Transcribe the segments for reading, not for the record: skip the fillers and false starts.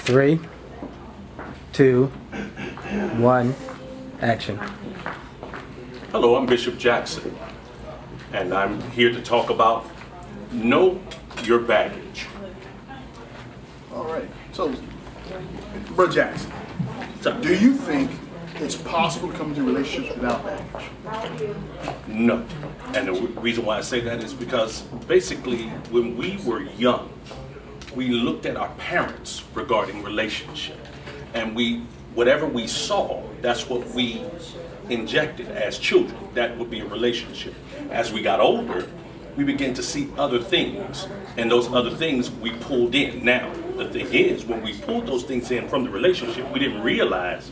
Three, two, one, action. Hello, I'm Bishop Jackson, and I'm here to talk about Know Your Baggage. All right. So, Brother Jackson, So, do you think it's possible to come into relationships without baggage? no. And the reason why I say that is because basically when we were young, we looked at our parents regarding relationship. And whatever we saw, that's what we injected as children. That would be a relationship. As we got older, we began to see other things. And those other things we pulled in. Now, the thing is, when we pulled those things in from the relationship, we didn't realize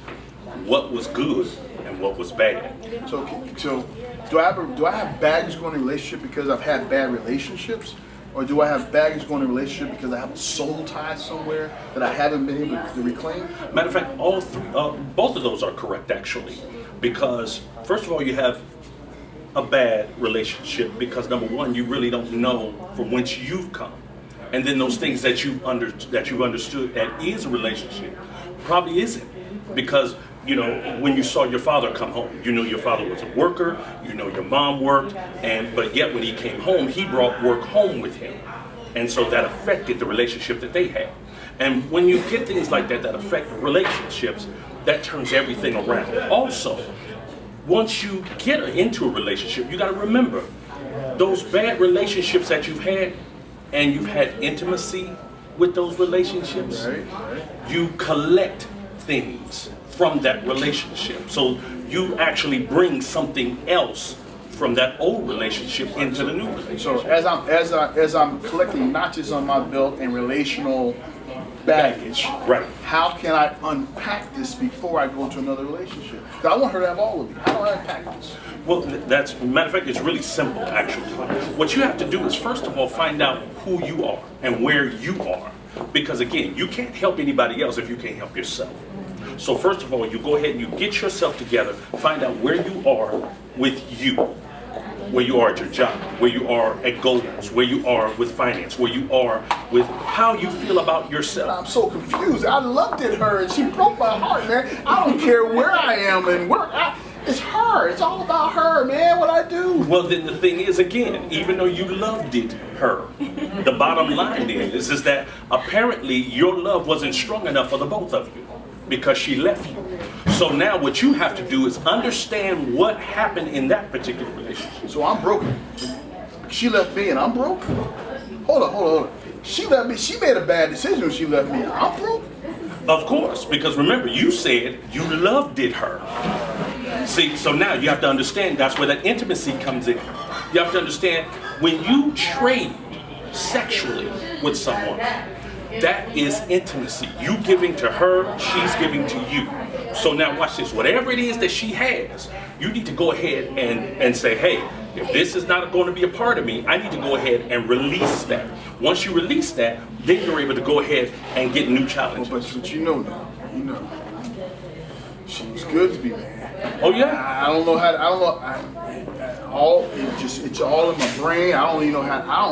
what was good and what was bad. So do I have baggage going in a relationship because I've had bad relationships? Or do I have baggage going in a relationship because I have a soul tie somewhere that I haven't been able to reclaim? Matter of fact, both of those are correct actually. Because first of all, you have a bad relationship because number one, you really don't know from whence you've come. And then those things that you've understood that is a relationship probably isn't. Because you know, when you saw your father come home, you knew your father was a worker, you know your mom worked, but yet when he came home, he brought work home with him. And so that affected the relationship that they had. And when you get things like that affect relationships, that turns everything around. Also, once you get into a relationship, you got to remember those bad relationships that you've had, and you've had intimacy with those relationships, you collect things from that relationship. So you actually bring something else from that old relationship into the new relationship. So as I'm collecting notches on my belt and relational baggage, right? How can I unpack this before I go into another relationship? Because I want her to have all of it. How do I unpack this? Well, matter of fact, it's really simple actually. What you have to do is first of all find out who you are and where you are. Because again, you can't help anybody else if you can't help yourself. So first of all, you go ahead and you get yourself together, find out where you are with you, where you are at your job, where you are at goals, where you are with finance, where you are with how you feel about yourself. I'm so confused. I looked at her and she broke my heart, man. I don't care where I am and it's her. It's all about her, man, what I do. Well, then the thing is, again, even though you loved her, the bottom line is that apparently your love wasn't strong enough for the both of you because she left you. So now what you have to do is understand what happened in that particular relationship. So I'm broken. She left me and I'm broke? Hold on. She left me. She made a bad decision when she left me. I'm broke? Of course, because remember, you said you loved her. See, so now you have to understand that's where that intimacy comes in. You have to understand when you trade sexually with someone, that is intimacy. You giving to her, she's giving to you. So now watch this. Whatever it is that she has, you need to go ahead and say, hey, if this is not going to be a part of me, I need to go ahead and release that. Once you release that, then you're able to go ahead and get new challenges. But you know now, she's good to be, man. Oh yeah. I don't know. It's all in my brain. I don't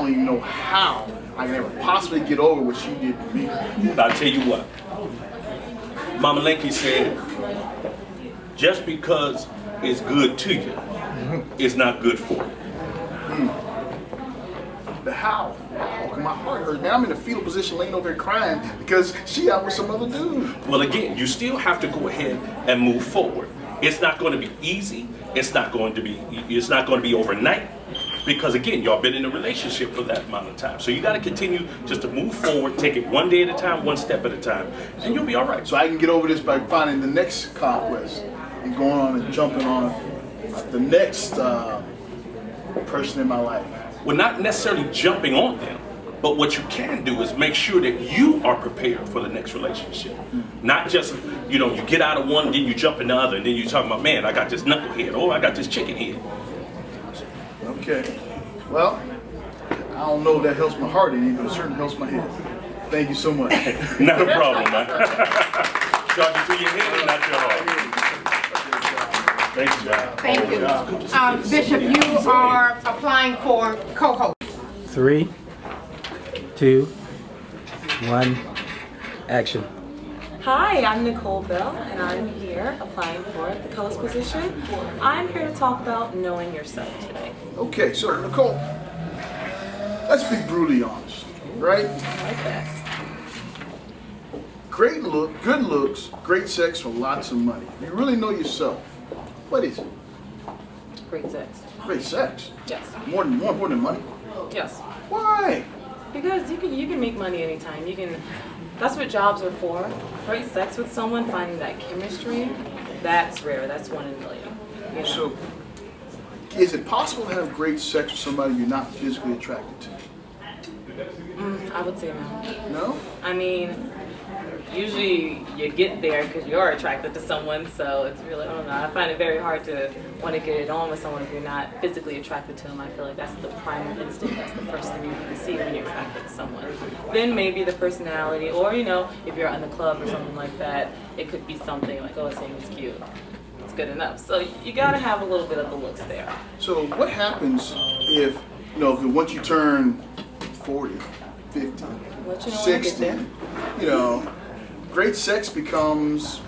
even know how I can ever possibly get over what she did to me. I'll tell you what. Mama Linky said, just because it's good to you, it's not good for you. But how? My heart hurts, man. I'm in a fetal position laying over here crying because she out with some other dude. Well, again, you still have to go ahead and move forward. It's not going to be easy. It's not going to be overnight. Because again, y'all been in a relationship for that amount of time. So you got to continue just to move forward, take it one day at a time, one step at a time, and you'll be all right. So I can get over this by finding the next conquest and going on and jumping on the next person in my life. Well, not necessarily jumping on them, but what you can do is make sure that you are prepared for the next relationship. Not just, you get out of one, then you jump in the other, and then you're talking about, man, I got this knucklehead, or I got this chicken head. Okay. Well, I don't know if that helps my heart any, but it certainly helps my head. Thank you so much. Not a problem, man. Charge it to your head and not your heart. Thank you, John. Thank you. Bishop, you are applying for co-host. 3, 2, 1, action. Hi, I'm Nicole Bell, and I'm here applying for the co-host position. I'm here to talk about knowing yourself today. Okay, so Nicole, let's be brutally honest, right? Like that. Great look, good looks, great sex for lots of money. If you really know yourself, what is it? Great sex. Great sex. Yes. More important than money. Yes. Why? Because you can make money anytime. That's what jobs are for. Great sex with someone, finding that chemistry, that's rare. That's 1 in a million. You know? So, is it possible to have great sex with somebody you're not physically attracted to? I would say no. No? I mean, usually you get there because you're attracted to someone, so it's really, I don't know, I find it very hard to want to get it on with someone if you're not physically attracted to them. I feel like that's the primal instinct, that's the first thing you can see when you're attracted to someone. Then maybe the personality, or if you're in the club or something like that, it could be something like, oh, it seems cute. It's good enough. So you gotta have a little bit of the looks there. So what happens if, once you turn 40, 50, Let you know when I get 60, there. great sex becomes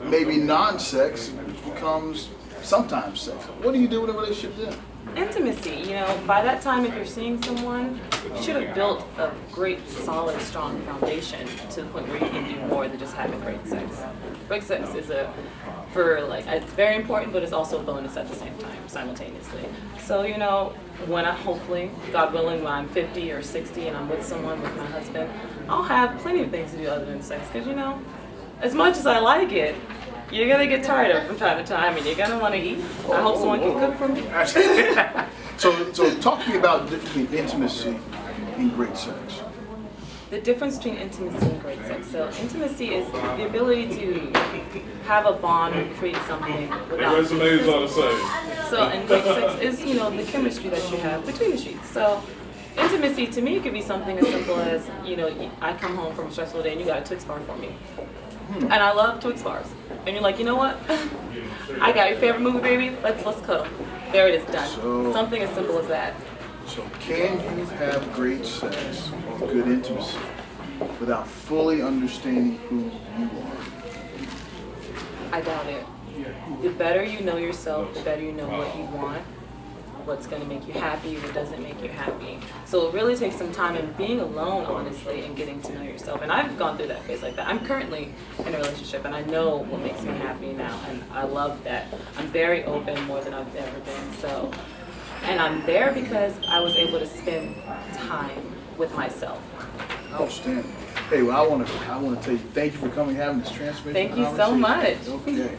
maybe non-sex, becomes sometimes sex. What do you do in a relationship then? Intimacy, by that time if you're seeing someone, you should have built a great, solid, strong foundation to the point where you can do more than just having great sex. Great sex is it's very important, but it's also a bonus at the same time, simultaneously. So, when hopefully, God willing, when I'm 50 or 60 and I'm with someone, with my husband, I'll have plenty of things to do other than sex, because, as much as I like it, you're gonna get tired of it from time to time, and you're gonna want to eat. I hope someone can cook for me. So talk to me about the difference between intimacy and great sex. The difference between intimacy and great sex. So intimacy is the ability to have a bond or create something without. Resumes are the same. So and great sex is the chemistry that you have between the sheets. So intimacy to me could be something as simple as I come home from a stressful day and you got a Twix bar for me. And I love Twix bars. And you're like, you know what? I got your favorite movie, baby. Let's cuddle. There it is, done. Something as simple as that. So can you have great sex or good intimacy without fully understanding who you are? I doubt it. The better you know yourself, the better you know what you want, what's going to make you happy, what doesn't make you happy. So it really takes some time in being alone, honestly, and getting to know yourself. And I've gone through that phase like that. I'm currently in a relationship, and I know what makes me happy now, and I love that. I'm very open, more than I've ever been. And I'm there because I was able to spend time with myself. Outstanding. Hey, well, I want to tell you, thank you for coming, having this transmission. Thank you so much. Okay.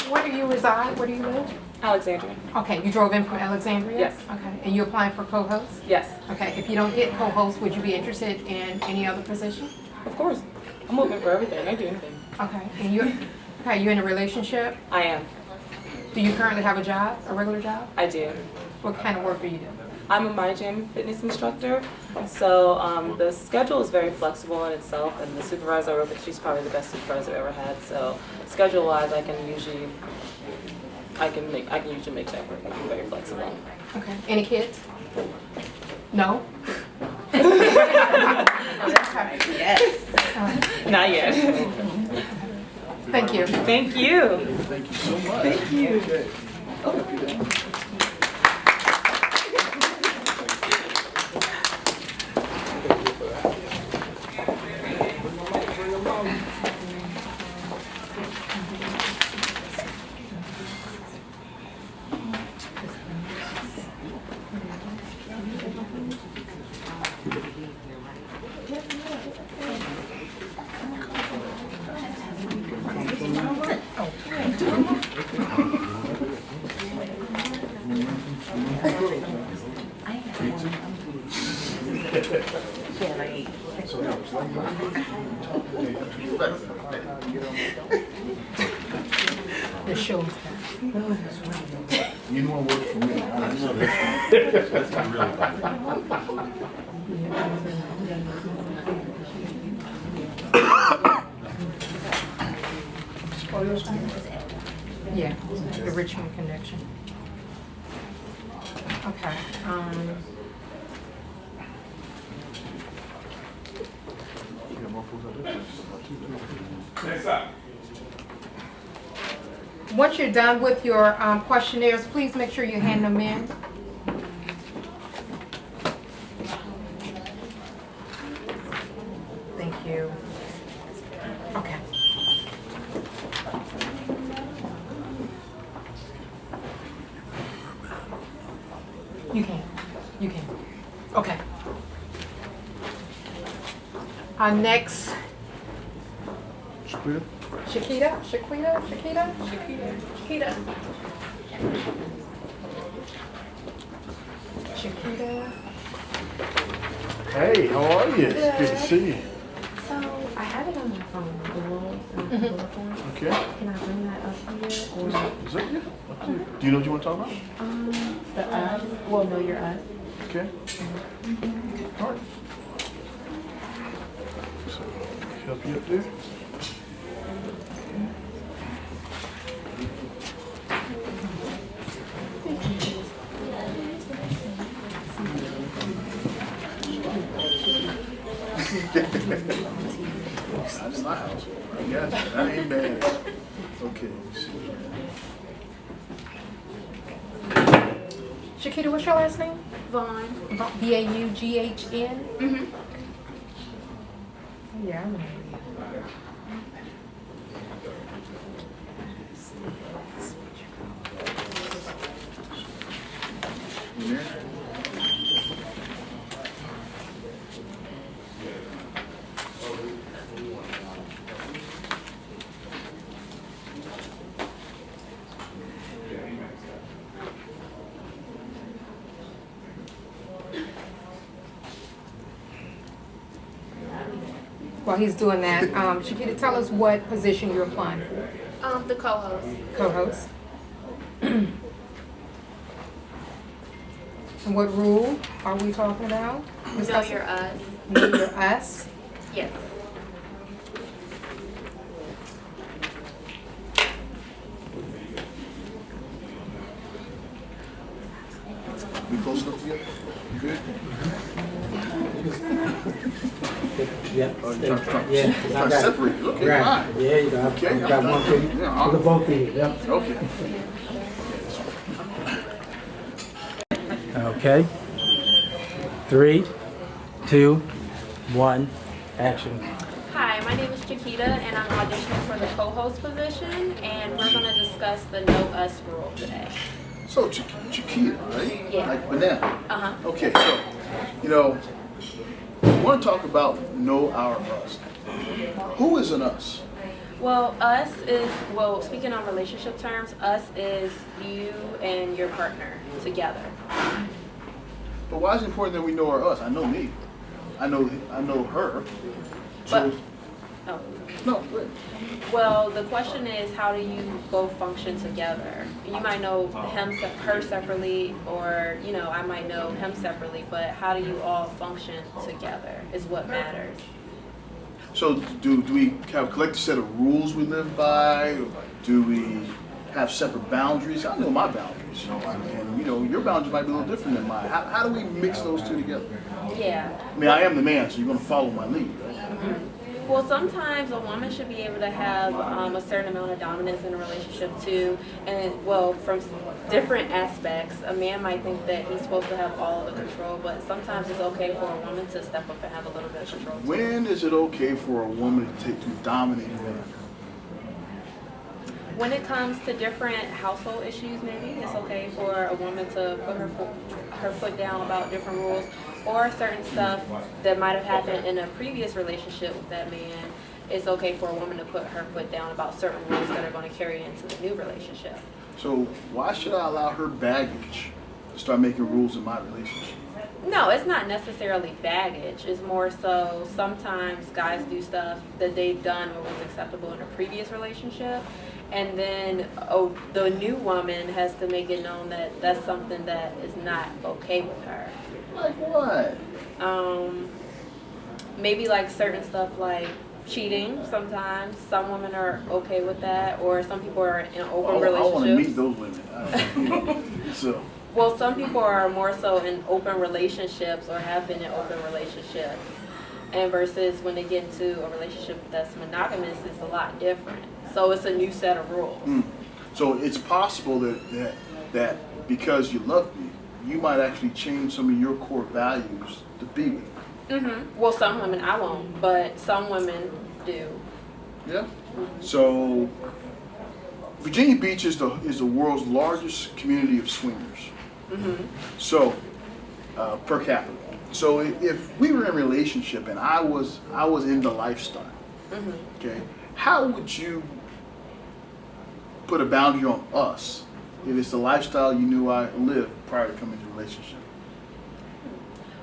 Where do you reside? Where do you live? Alexandria. Okay, you drove in from Alexandria? Yes. Okay, and you're applying for co-host? Yes, Okay, if you don't get co-host, would you be interested in any other position? of course. I'm open for everything. I do anything. Okay, and you're in a relationship? I am. Do you currently have a job, a regular job? I do. What kind of work do you do? I'm a My Gym fitness instructor, so the schedule is very flexible in itself, and the supervisor I work with, she's probably the best supervisor I've ever had. So schedule-wise, I can usually make that work. I'm very flexible. Okay, any kids? No? Yes. Not yet. Thank you. Thank you. Thank you so much. Thank you. Okay. The show's You know what works for me. Yeah, the Richmond connection. Okay. Once you're done with your questionnaires, please make sure you hand them in. Thank you. Okay. You can. You can. Okay. Next. Shaquita? Shakita. Hey, how are you? It's good to see you. So I have it on my phone, the little phone. Okay. Can I bring that up here or Is that you? Do you know what you want to talk about? the us? Well, no, you're us. Okay. All right. So, help you up there. That's my house. I got you. That ain't bad. Okay. Let's see. Shakita, what's your last name? Vaughn. Baughn. Mm-hmm. Yeah, I remember You there? While he's doing that, Shakita, tell us what position you're applying for. The co-host. Co-host. And what rule are we talking about? Know your us. Know your us. Yes. We close enough together? You good? Yeah. Oh, you're trying Yeah. to separate you. Okay, Right. fine. Yeah, you got, Okay, got I'm one for you. Yeah, For the both of you. Yep. Okay. Okay. 3, 2, 1, action. Hi, my name is Chiquita, and I'm auditioning for the co-host position, and we're going to discuss the Know Us rule today. So, Chiquita, right? Yeah. Like banana. Uh-huh. Okay, so, I want to talk about know our us. Who is an us? Well, us is, well, speaking on relationship terms, us is you and your partner together. But why is it important that we know our us? I know me. I know her. So, Oh. no, wait. Well, the question is, how do you both function together? You might know her separately, or, I might know him separately, but how do you all function together is what matters. So do we have a collective set of rules we live by? Do we have separate boundaries? I know my boundaries, and your boundaries might be a little different than mine. How do we mix those two together? Yeah. I mean, I am the man, so you're going to follow my lead, right? Mm-hmm. Well, sometimes a woman should be able to have a certain amount of dominance in a relationship too, and from different aspects. A man might think that he's supposed to have all of the control, but sometimes it's okay for a woman to step up and have a little bit of control too. When is it okay for a woman to dominate a man? When it comes to different household issues, maybe it's okay for a woman to put her foot down about different rules, or certain stuff that might have happened in a previous relationship with that man. It's okay for a woman to put her foot down about certain rules that are going to carry into the new relationship. So why should I allow her baggage to start making rules in my relationship? No, it's not necessarily baggage. It's more so sometimes guys do stuff that they've done or was acceptable in a previous relationship, and then the new woman has to make it known that that's something that is not okay with her. Like what? Maybe like certain stuff like cheating. Sometimes some women are okay with that, or some people are in open relationships. I want to meet those women. So. Well, some people are more so in open relationships or have been in open relationships. And versus when they get into a relationship that's monogamous, it's a lot different. So it's a new set of rules. So it's possible that because you love me, you might actually change some of your core values to be with me. Well, some women I won't, but some women do. Yeah. So Virginia Beach is the world's largest community of swingers. So per capita. So if we were in a relationship and I was in the lifestyle, okay, how would you put a boundary on us if it's the lifestyle you knew I lived prior to coming into a relationship?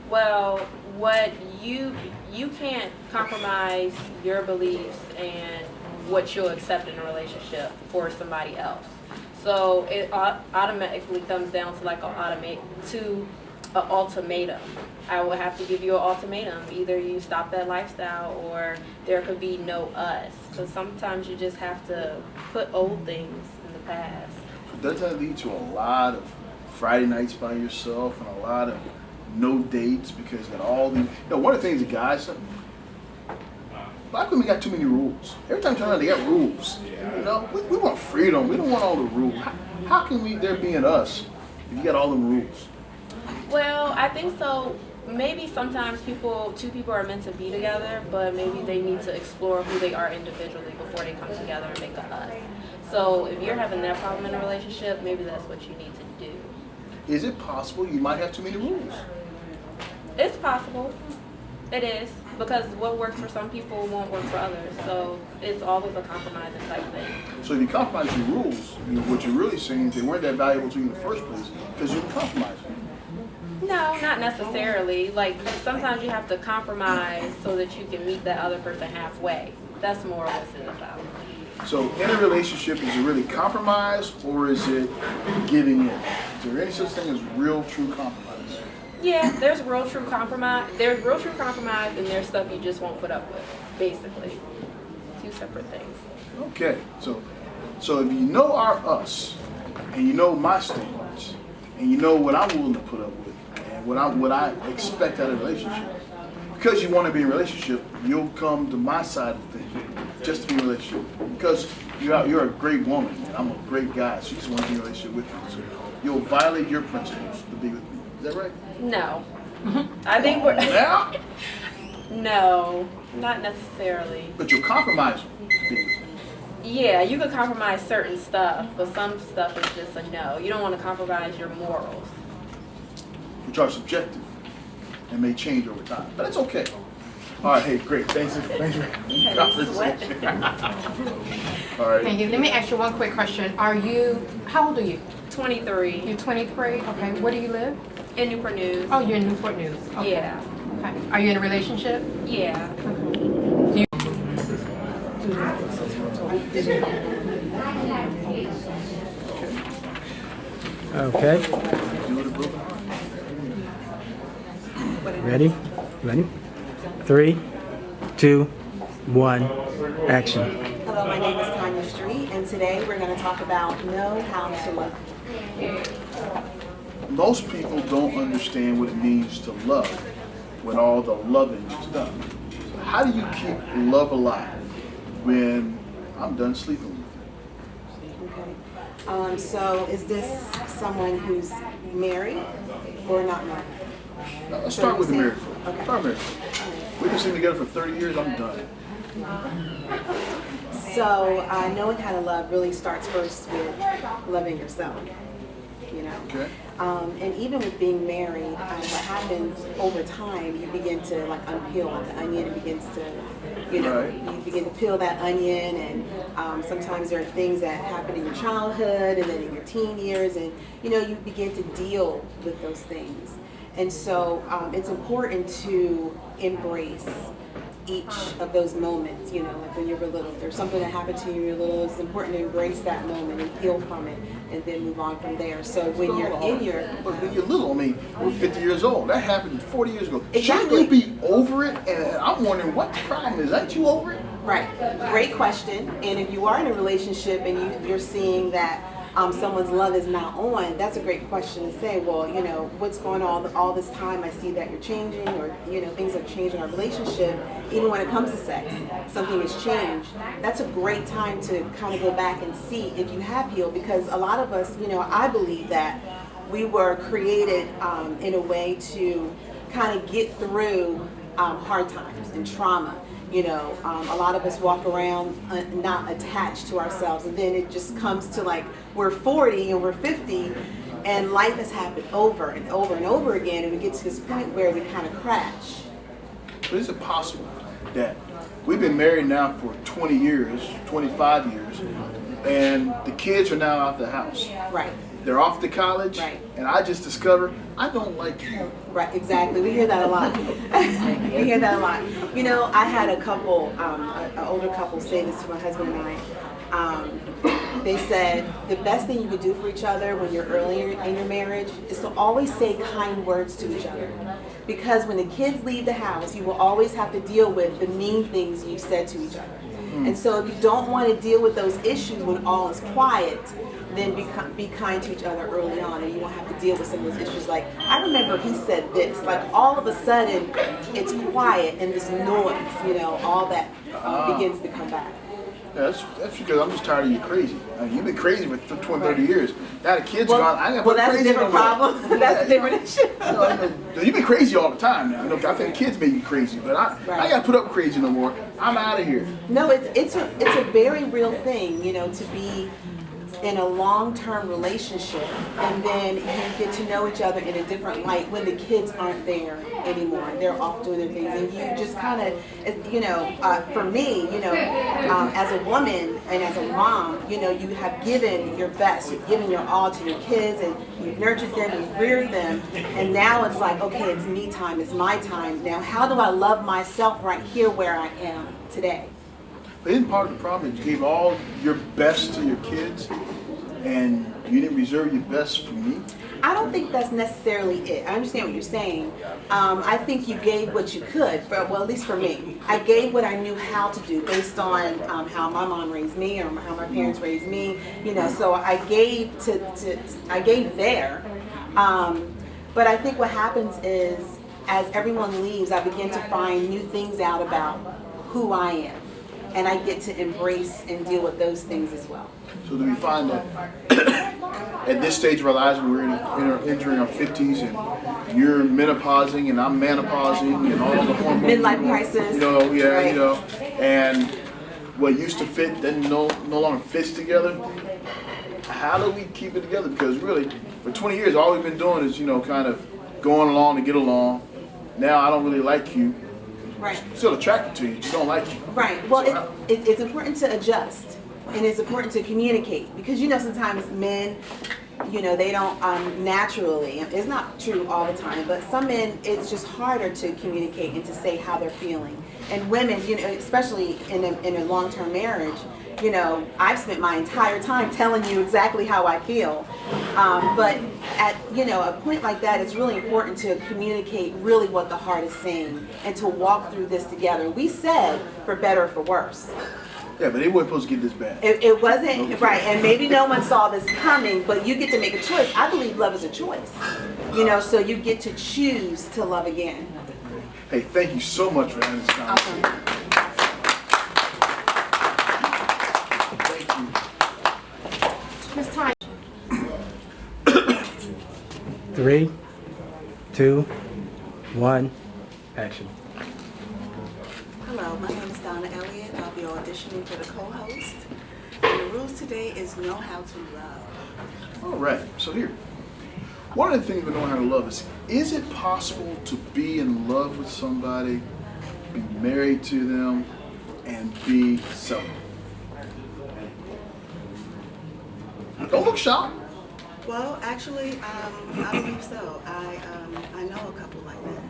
Well, what you can't compromise your beliefs and what you'll accept in a relationship for somebody else. So it automatically comes down to like an ultimatum. I will have to give you an ultimatum. Either you stop that lifestyle or there could be no us. So sometimes you just have to put old things in the past. Doesn't that lead to a lot of Friday nights by yourself and a lot of no dates because you got all these, one of the things the guys say, black women got too many rules. Every time you turn around, they got rules. We want freedom. We don't want all the rules. How can there be in us if you got all the rules? Well, I think so. Maybe sometimes two people are meant to be together, but maybe they need to explore who they are individually before they come together and make a us. So if you're having that problem in a relationship, maybe that's what you need to do. Is it possible you might have too many rules? It's possible. It is. Because what works for some people won't work for others. So it's always a compromising type thing. So if you compromise your rules, what you're really saying is they weren't that valuable to you in the first place because you compromised them. No, not necessarily. Like sometimes you have to compromise so that you can meet that other person halfway. That's more what it's about. So in a relationship, is it really compromise or is it giving in? Is there any such thing as real, true compromise? Yeah, there's real, true compromise. There's real, true compromise, and there's stuff you just won't put up with. Basically, two separate things. Okay, so if you know our us, and you know my standards, and you know what I'm willing to put up with, and what I expect out of a relationship, because you want to be in a relationship, you'll come to my side of things just to be in a relationship. Because you're a great woman, and I'm a great guy, so you just want to be in a relationship with me. So you'll violate your principles to be with me. Is that right? No. I think we're... Yeah? No, not necessarily. But you'll compromise them to be with me. Yeah, you could compromise certain stuff, but some stuff is just a no. You don't want to compromise your morals. Which are subjective and may change over time. But that's okay. All right, hey, great. Thanks for the conversation. All right. Thank you. Let me ask you one quick question. How old are you? 23. You're 23? Okay. Where do you live? In Newport News. Oh, you're in Newport News. Okay. Yeah. Okay. Are you in a relationship? Yeah. Okay. Ready? Ready? 3, 2, 1, action. Hello, my name is Tanya Street, and today we're going to talk about know how to love. Most people don't understand what it means to love when all the loving is done. So how do you keep love alive when I'm done sleeping with you? Okay. So is this someone who's married or not married? Now, let's start with the married folks. Okay. Start married folks. We've been sitting together for 30 years, I'm done. So knowing how to love really starts first with loving yourself. Okay. And even with being married, what happens over time, you begin to like unpeel like the onion. It begins to, Right. you begin to peel that onion, and sometimes there are things that happen in your childhood and then in your teen years, and you begin to deal with those things. And so it's important to embrace each of those moments, like when you were little. If there's something that happened to you when you were little, it's important to embrace that moment and heal from it and then move on from there. So when you're in your... But when you're little, I mean, we're 50 years old. That happened 40 years ago. Exactly. Shouldn't you be over it? And I'm wondering what the problem is. Aren't you over it? Right. Great question. And if you are in a relationship and you're seeing that someone's love is not on, that's a great question to say, well, you know, what's going on all this time? I see that you're changing, or, you know, things are changing our relationship. Even when it comes to sex, something has changed. That's a great time to kind of go back and see if you have healed, because a lot of us, you know, I believe that we were created in a way to kind of get through hard times and trauma. You know, a lot of us walk around not attached to ourselves, and then it just comes to like we're 40 and we're 50, and life has happened over and over and over again, and we get to this point where we kind of crash. But is it possible that we've been married now for 20 years, 25 years, and the kids are now out the house? Right. They're off to college, Right. and I just discovered I don't like you. Right, exactly. We hear that a lot. We hear that a lot. You know, I had a couple, an older couple say this to my husband and I. They said the best thing you could do for each other when you're early in your marriage is to always say kind words to each other. Because when the kids leave the house, you will always have to deal with the mean things you've said to each other. And so if you don't want to deal with those issues when all is quiet, then be kind to each other early on, and you won't have to deal with some of those issues. Like, I remember he said this, like all of a sudden it's quiet and this noise, you know, all that begins to come back. Yeah, that's because I'm just tired of you crazy. I mean, you've been crazy for 20, 30 years. Now the kids gone. I got that's crazy a different no more. problem. That's a different issue. No, you've been crazy all the time now. You know, I think kids make you crazy, but I got to put up with crazy no more. I'm out of here. No, it's a very real thing, you know, to be in a long-term relationship, and then you get to know each other in a different light when the kids aren't there anymore. They're off doing their things, and you just kind of, you know, for me, you know, as a woman and as a mom, you know, you have given your best, you've given your all to your kids, and you've nurtured them, you've reared them, and now it's like, okay, it's me time, it's my time. Now, how do I love myself right here where I am today? But isn't part of the problem that you gave all your best to your kids and you didn't reserve your best for me? I don't think that's necessarily it. I understand what you're saying. I think you gave what you could, well, at least for me. I gave what I knew how to do based on how my mom raised me or how my parents raised me. You know, so I gave I gave there. But I think what happens is, as everyone leaves, I begin to find new things out about who I am. And I get to embrace and deal with those things as well. So do we find that at this stage of our lives, when we're entering our 50s and you're menopausing and I'm menopausing and all the hormones, Midlife crisis. you know, yeah, Right. you know, and what used to fit then no longer fits together. How do we keep it together? Because really, for 20 years, all we've been doing is, you know, kind of going along to get along. Now I don't really like you. Right. Still attracted to you, just don't like you. Right. Well, it's important to adjust, and it's important to communicate, because, you know, sometimes men, you know, they don't naturally, it's not true all the time, but some men, it's just harder to communicate and to say how they're feeling. And women, you know, especially in a long-term marriage, you know, I've spent my entire time telling you exactly how I feel. But at, you know, a point like that, it's really important to communicate really what the heart is saying and to walk through this together. We said for better or for worse. Yeah, but they weren't supposed to get this bad. It wasn't, right, and maybe no one saw this coming, but you get to make a choice. I believe love is a choice. You know, so you get to choose to love again. Hey, thank you so much for having this conversation. Awesome. Miss Ty. 3, 2, 1, action. Hello, my name is Donna Elliott. I'll be auditioning for the co-host. And the rules today is know how to love. All right, so here. One of the things we know how to love is it possible to be in love with somebody, be married to them, and be celibate? Don't look shocked. Well, actually, I believe so. I know a couple like that.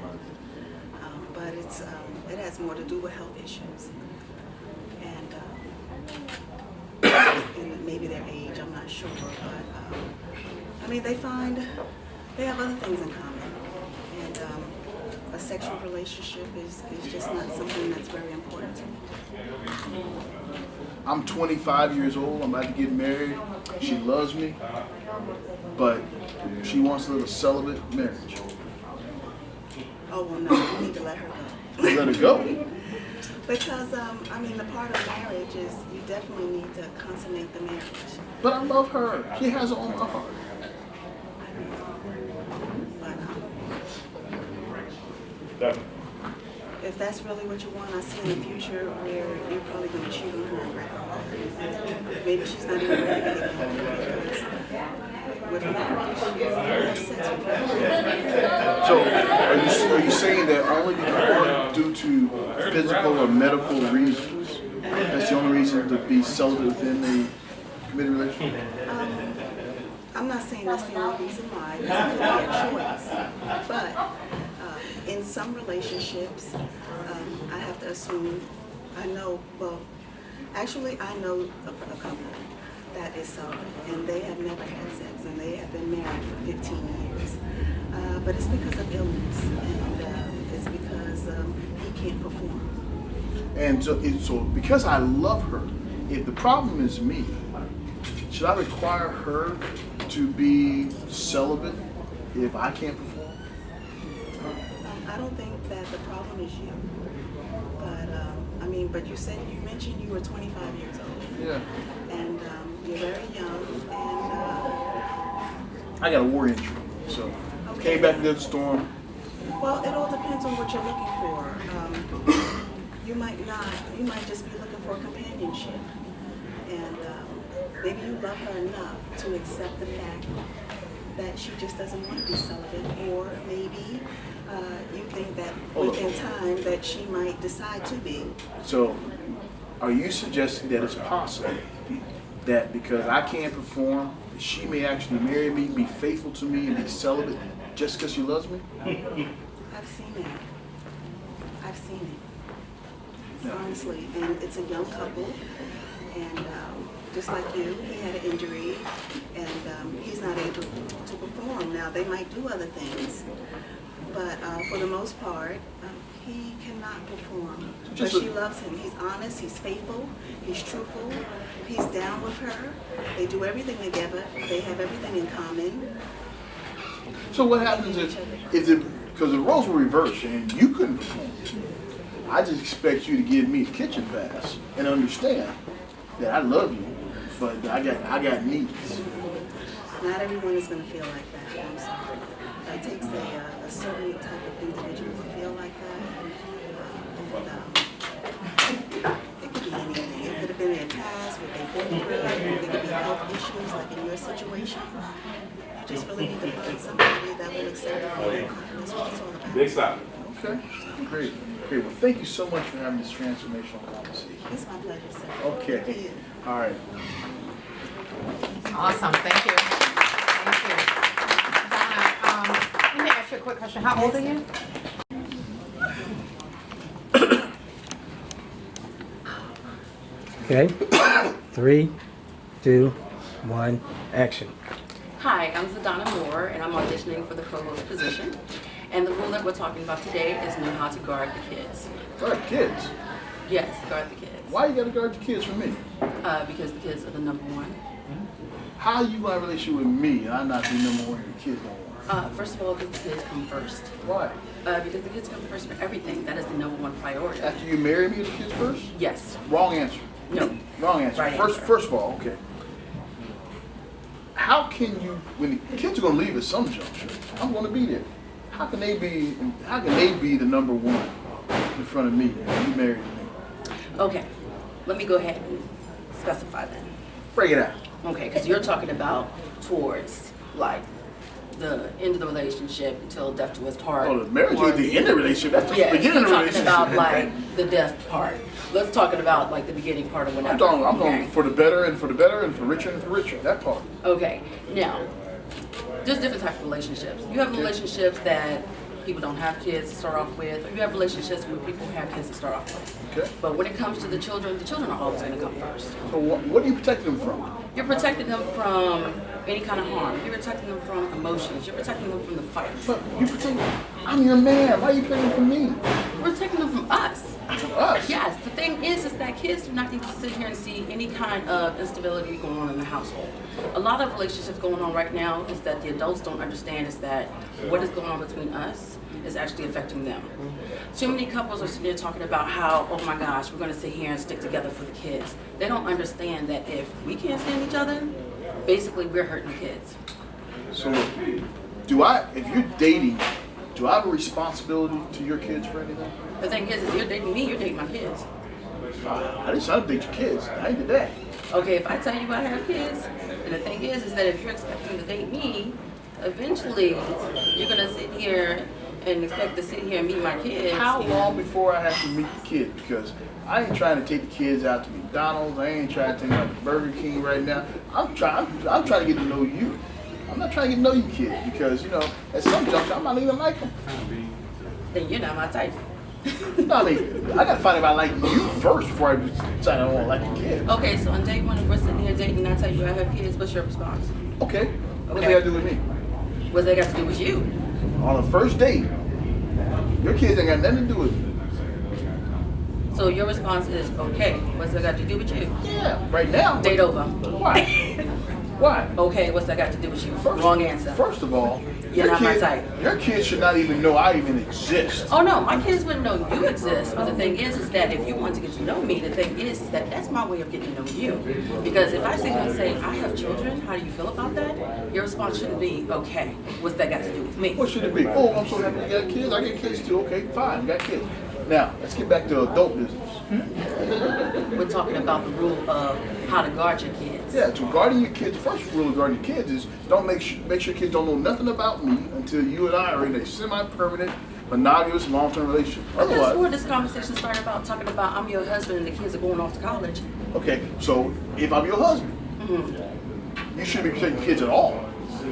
But it has more to do with health issues. And maybe their age, I'm not sure. But, I mean, they have other things in common. And a sexual relationship is just not something that's very important to me. I'm 25 years old. I'm about to get married. She loves me, but she wants to live a celibate marriage. Oh, well, no, you need to let her go. Let her go. Because, I mean, the part of marriage is you definitely need to consummate the marriage. But I love her. She has it on my heart. But if that's really what you want, I see in the future where you're probably going to cheat on her and break her heart. Maybe she's not even ready to get married because with marriage, you have sex with her. So, are you saying that only due to physical or medical reasons, that's the only reason to be celibate within the committed relationship? I'm not saying that's the only reason why. It's a choice. But in some relationships, I have to assume, I know a couple that is celibate, and they have never had sex, and they have been married for 15 years. But it's because of illness, and it's because he can't perform. And so because I love her, if the problem is me, should I require her to be celibate if I can't perform? I don't think that the problem is you. But, but you mentioned you were 25 years old. Yeah. And you're very young, and I got a war injury, so okay. came back into the storm. Well, it all depends on what you're looking for. You might just be looking for companionship. And maybe you love her enough to accept the fact that she just doesn't want to be celibate, or maybe you think that within time that she might decide to be. So, are you suggesting that it's possible that because I can't perform, she may actually marry me, be faithful to me, and be celibate just because she loves me? I've seen it. I've seen it. Honestly, and it's a young couple, and just like you, he had an injury, and he's not able to perform. Now, they might do other things, but for the most part, he cannot perform. But she loves him. He's honest, he's faithful, he's truthful, he's down with her. They do everything together. They have everything in common. So what happens because the roles were reversed and you couldn't perform, I just expect you to give me the kitchen pass and understand that I love you, but I got needs. Not everyone is going to feel like that. I'm sorry. It takes a certain type of individual to feel like that. It could be anything. It could have been their past, what they've been through. It could be health issues, like in your situation. You just really need to find somebody that will accept you. That's what it's all about. Big stop. Okay, great. Well, thank you so much for having this transformational conversation. It's my pleasure, sir. Okay. Thank you. All right. Awesome, thank you. Thank you. Donna, let me ask you a quick question. How old are you? Okay. 3, 2, 1, action. Hi, I'm Zadonna Moore, and I'm auditioning for the provost position. And the rule that we're talking about today is know how to guard the kids. Guard the kids? Yes, guard the kids. Why you gotta guard the kids from me? Because the kids are the number one. How you got a relationship with me and I not be number one and the kids don't want? First of all, because the kids come first. Why? Because the kids come first for everything. That is the number one priority. After you marry me, the kids first? Yes. Wrong answer. No. Wrong answer. Right First of all, okay. How can you, when the kids are gonna leave at some juncture, I'm gonna be there. How can they be the number one in front of me when you married me? Okay. Let me go ahead and specify that. Break it out. Okay, because you're talking about towards like the end of the relationship until death do us part. Oh, the marriage ain't the end of the relationship. That's the Yeah, beginning of the talking relationship. about like the death part. Let's talk about like the beginning part of whatever. I'm going for the better and for the better and for richer and for richer. That part. Okay, now, there's different types of relationships. You have relationships that people don't have kids to start off with, or you have relationships where people have kids to start off with. Okay. But when it comes to the children are always going to come first. So what are you protecting them from? You're protecting them from any kind of harm. You're protecting them from emotions. You're protecting them from the fights. But you protect. I'm your man. Why are you protecting from me? We're protecting them from us. From us. Yes, the thing is that kids do not need to sit here and see any kind of instability going on in the household. A lot of relationships going on right now is that the adults don't understand is that what is going on between us is actually affecting them. Too many couples are sitting there talking about how, oh my gosh, we're going to sit here and stick together for the kids. They don't understand that if we can't stand each other, basically we're hurting the kids. So, if you're dating, do I have a responsibility to your kids for anything? The thing is you're dating me, you're dating my kids. I didn't sign to date your kids. I ain't did that. Okay, if I tell you I have kids, and the thing is that if you're expecting to date me, eventually you're gonna sit here and expect to sit here and meet my kids. How long before I have to meet the kids? Because I ain't trying to take the kids out to McDonald's. I ain't trying to take them out to Burger King right now. I'm trying to get to know you. I'm not trying to get to know you kids because, at some juncture, I might even like them. Then you're not my type. No, I mean, I got to find out if I like you first before I decide I want to like your kids. Okay, so on day one, if we're sitting here dating and I tell you I have kids, what's your response? Okay. What's that got to do with me? What's that got to do with you? On the first date, your kids ain't got nothing to do with me. So your response is, okay, what's that got to do with you? Yeah, right now. Date over. Why? Why? Okay, what's that got to do with you? Wrong answer. First of all, You're not my type. Your kids should not even know I even exist. Oh no, my kids wouldn't know you exist. But the thing is that if you want to get to know me, the thing is that that's my way of getting to know you. Because if I sit here and say, I have children, how do you feel about that? Your response shouldn't be, okay, what's that got to do with me? What should it be? Oh, I'm so happy you got kids. I get kids too. Okay, fine, you got kids. Now, let's get back to adult business. We're talking about the rule of how to guard your kids. Yeah, to guarding your kids, the first rule of guarding your kids is don't make sure kids don't know nothing about me until you and I are in a semi-permanent, monogamous, long-term relationship. But that's Otherwise, where this conversation started about talking about I'm your husband and the kids are going off to college. okay, so if I'm your husband, you shouldn't be protecting kids at all.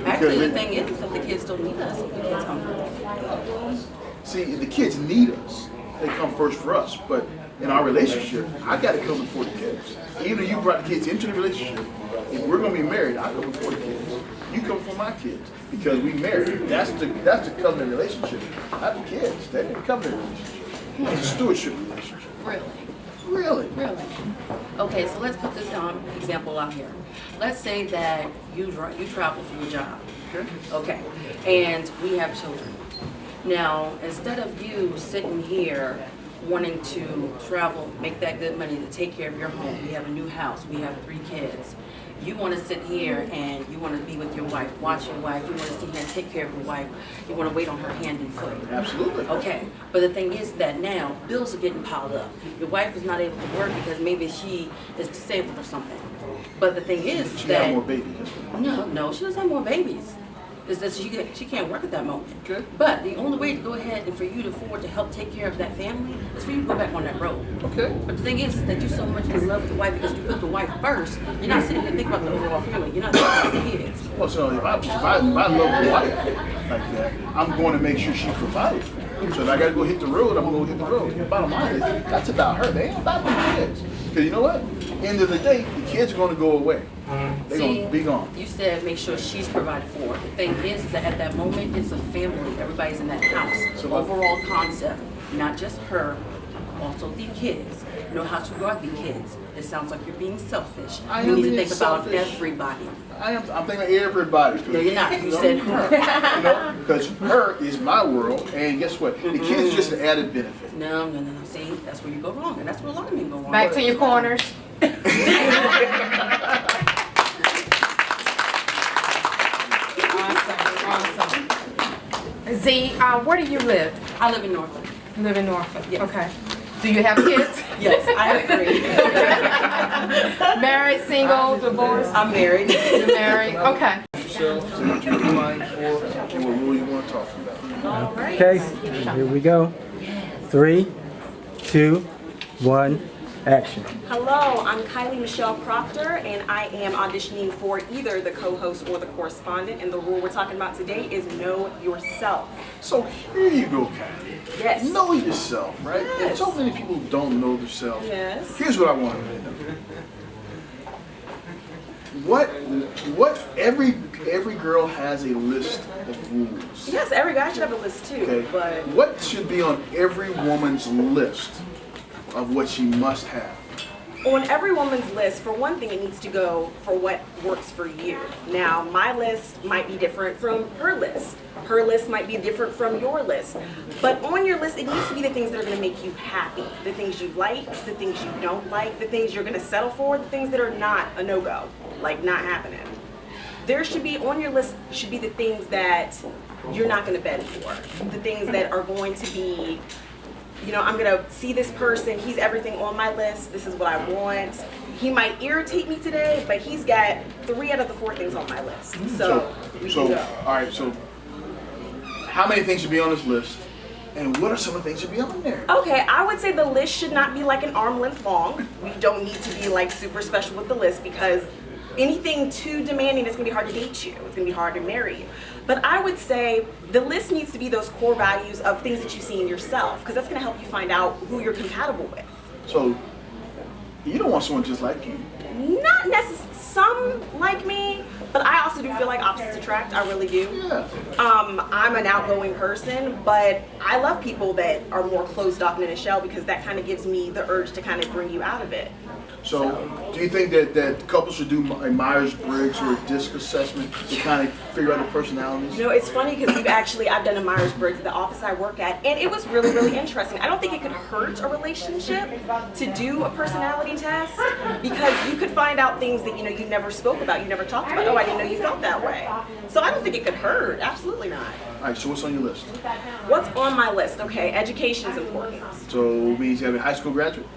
Actually, the Because- thing is that the kids don't need us if the kids come first. See, the kids need us. They come first for us. But in our relationship, I got to come before the kids. Even if you brought the kids into the relationship, if we're going to be married, I come before the kids. You come before my kids because we married. That's the covenant relationship. Not the kids. That's the covenant relationship. It's a stewardship relationship. Really? Really? Really? Okay, so let's put this example out here. Let's say that you travel for your job. Okay, and we have children. Now, instead of you sitting here wanting to travel, make that good money to take care of your home, we have a new house, we have 3 kids. You want to sit here and you want to be with your wife, watch your wife, you want to sit here and take care of your wife, you want to wait on her hand and foot. Absolutely. Okay, but the thing is that now bills are getting piled up. Your wife is not able to work because maybe she is disabled or something. But the thing is She that got more babies. no, she doesn't have more babies. Is that she can't work at that moment. Okay. But the only way to go ahead and for you to afford to help take care of that family is for you to go back on that road. Okay. But the thing is that you're so much in love with the wife because you put the wife first. You're not sitting here thinking about the overall family. You're not thinking about the kids. Well, so if I love the wife like that, I'm going to make sure she provides for me. So if I got to go hit the road, I'm going to hit the road. The bottom line is, that's about her. They ain't about the kids. Because you know what? End of the day, the kids are going to go away. They're going to be gone. You said make sure she's provided for. The thing is that at that moment, it's a family. Everybody's in that house. So overall concept, not just her, also the kids. Know how to guard the kids. It sounds like you're being selfish. I You am need to being think about selfish. everybody. I'm thinking of everybody. No, you're not. You said her. Because her is my world, and guess what? The kids is just an added benefit. No. See, that's where you go wrong, and that's where a lot of men go wrong. Back to your corners. Awesome. Z, where do you live? I live in Norfolk. You live in Norfolk? Yes. Okay. Do you have kids? Yes, I have 3. Married, single, divorced? I'm married. You're married? Okay. Yourself, say what you're applying for, and what rule you want to talk about. All right. Okay, here we go. 3, 2, 1, action. Hello, I'm Kylie Michelle Proctor, and I am auditioning for either the co-host or the correspondent. And the rule we're talking about today is know yourself. So here you go, Kylie. Yes. Know yourself, right? Yes. And so many people don't know themselves. Yes. Here's what I want to know. What every girl has a list of rules. Yes, every guy should have a list too, Okay. but What should be on every woman's list of what she must have? on every woman's list, for one thing, it needs to go for what works for you. Now, my list might be different from her list. Her list might be different from your list. But on your list, it needs to be the things that are going to make you happy. The things you like, the things you don't like, the things you're going to settle for, the things that are not a no-go, like not happening. There should be, on your list, should be the things that you're not going to bend for. The things that are going to be, you know, I'm gonna see this person, he's everything on my list, this is what I want. He might irritate me today, but he's got 3 out of the 4 things on my list. So we can go. All right, so how many things should be on this list? And what are some of the things that should be on there? Okay, I would say the list should not be like an arm length long. We don't need to be like super special with the list because anything too demanding is gonna be hard to date you. It's gonna be hard to marry you. But I would say the list needs to be those core values of things that you see in yourself, because that's gonna help you find out who you're compatible with. So you don't want someone just like you. Not necessarily, some like me, but I also do feel like opposites attract, I really do. Yeah. I'm an outgoing person, but I love people that are more closed off in a shell because that kind of gives me the urge to kind of bring you out of it. So do you think that couples should do a Myers-Briggs or a DISC assessment to kind of figure out their personalities? You know, it's funny because I've done a Myers-Briggs at the office I work at, and it was really, really interesting. I don't think it could hurt a relationship to do a personality test because you could find out things that, you know, you never spoke about, you never talked about. Oh, I didn't know you felt that way. So I don't think it could hurt. Absolutely not. All right, so what's on your list? What's on my list? Okay, education is important. So it means you have a high school graduate?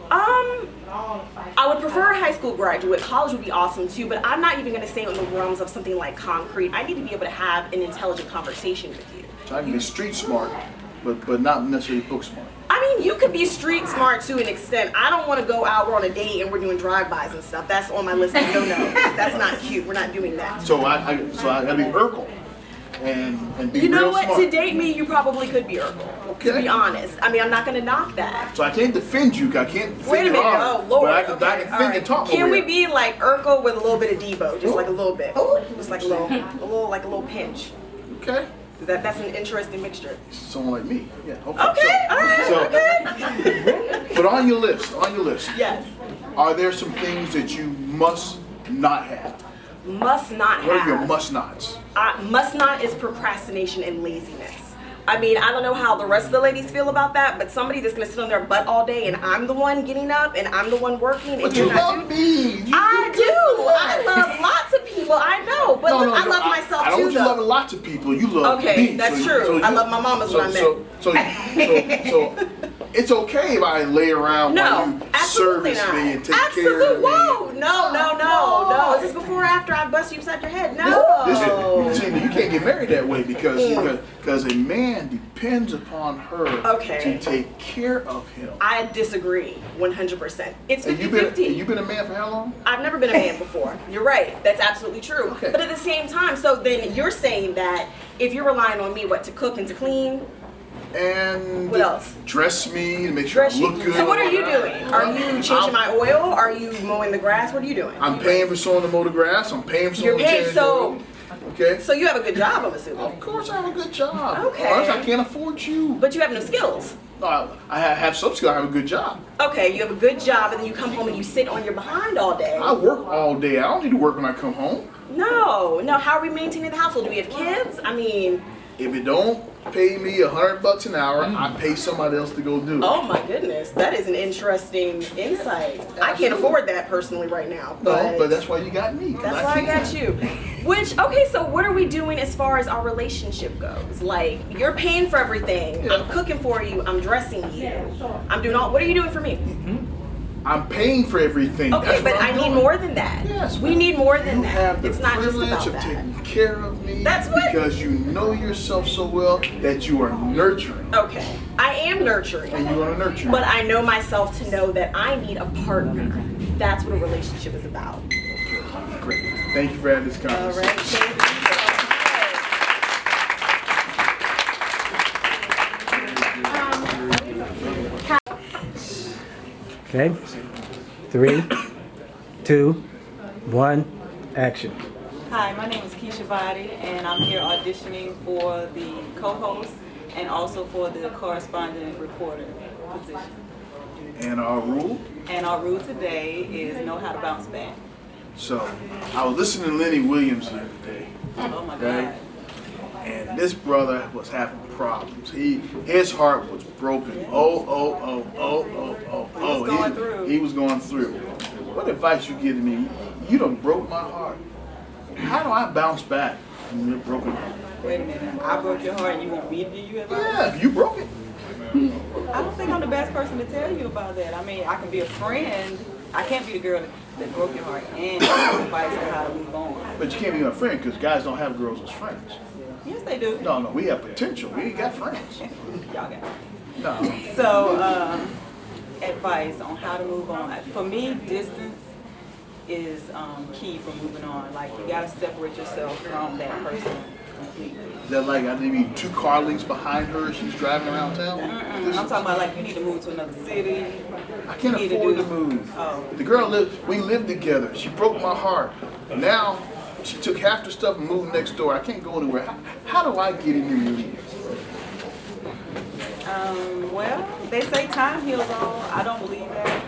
I would prefer a high school graduate. College would be awesome too, but I'm not even going to say on the realms of something like concrete. I need to be able to have an intelligent conversation with you. So I can be street smart, but not necessarily book smart. I mean, you could be street smart to an extent. I don't want to go out, we're on a date and we're doing drive-bys and stuff. That's on my list of no-no. That's not cute. We're not doing that. So I gotta be Urkel and be You know real what? smart. To date me, you probably could be Urkel. To Okay. be honest. I mean, I'm not going to knock that. So I can't defend you. I can't defend Wait a minute. your Oh, honor, Lord. But I can Okay, think all and right. talk Can over we here. be like Urkel with a little bit of Debo? Just like a little bit. Just like a little pinch. Okay. That's an interesting mixture. Someone like me. Yeah. Okay. Okay, all right, So, okay. but on your list, Yes. are there some things that you must not have? Must not What have. are your must-nots? Must not is procrastination and laziness. I mean, I don't know how the rest of the ladies feel about that, but somebody that's gonna sit on their butt all day and I'm the one getting up and I'm the one working and But you're you not love me. I do. I love lots of people. I know, but look, I love myself I don't too. want you though. loving lots of people. You love me. Okay, that's true. I love my mama's so, what I meant. So it's okay if I lay around while No, you absolutely service not. me and take Absolutely. care of me. Whoa, no. Is this before or after I bust you upside your head? No. Listen, you can't get married that way because a man depends upon her to take care of him. I disagree 100%. It's 50-50. You've been a man for how long? I've never been a man before. You're right. That's absolutely true. Okay. But at the same time, so then you're saying that if you're relying on me, what, to cook and to clean? And what else? Dress me to make sure I look good. So what are you doing? Are you changing my oil? Are you mowing the grass? What are you doing? I'm paying for someone to mow the grass. I'm paying for someone to change the oil. Okay. So you have a good job, I'm assuming. Of course I have a good job. Okay. Or else I can't afford you. But you have no skills. No, I have some skill. I have a good job. Okay, you have a good job, and then you come home and you sit on your behind all day. I work all day. I don't need to work when I come home. No. How are we maintaining the household? Do we have kids? I mean, if it don't pay me $100 an hour, I pay somebody else to go do it. oh my goodness, that is an interesting insight. I can't afford that personally right now. No, but that's why you got me. That's why I got you. Okay, so what are we doing as far as our relationship goes? Like, you're paying for everything. I'm cooking for you. I'm dressing you. I'm doing what are you doing for me? I'm paying for everything. Okay, That's but what I'm I need doing. more than that. Yes, we need more than You that. have the It's not just privilege about of that. taking care of me. That's what- because you know yourself so well that you are nurturing. Okay, I am nurturing. And you want to nurture. But I know myself to know that I need a partner. That's what a relationship is about. Great. Thank you for having this All conversation. right, thank Okay. 3, 2, 1, action. Hi, my name is Keisha Body, and I'm here auditioning for the co-host and also for the correspondent reporter position. And our rule. And our rule today is know how to bounce back. So, I was listening to Lenny Williams the other day. Oh my Okay. God. And this brother was having problems. His heart was broken. Oh. was going through. He was going through. What advice you give to me? You done broke my heart. How do I bounce back from your broken heart? Wait a minute. I broke your heart and you want me to give you advice? Yeah, you broke it. I don't think I'm the best person to tell you about that. I mean, I can be a friend. I can't be the girl that broke your heart and give you advice on how to move on. But you can't be my friend because guys don't have girls as friends. Yes, they do. No, we have potential. We ain't got friends. Y'all got it. No. So, advice on how to move on. For me, distance is key for moving on. Like, you gotta separate yourself from that person completely. Is that like I need 2 car links behind her? She's driving around town. I'm talking about like you need to move to another city. I can't You need afford to to do- move. Oh. The girl we lived together. She broke my heart. Now she took half the stuff and moved next door. I can't go anywhere. How do I get in your leave? Well, they say time heals all. I don't believe that,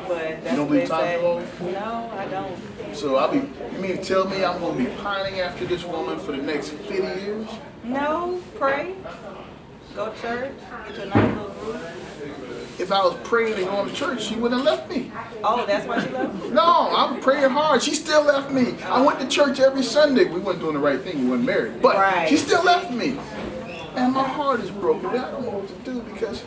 but that's You don't what they believe time say. heals all? No, I don't. So you mean to tell me I'm gonna be pining after this woman for the next 50 years? No, pray, go to church, get your nice little group. If I was praying and going to church, she wouldn't have left me. Oh, that's why she left you? No, I'm praying hard. She still left me. I went to church every Sunday. We weren't doing the right thing. We weren't married. But Right. she still left me. And my heart is broken. I don't know what to do because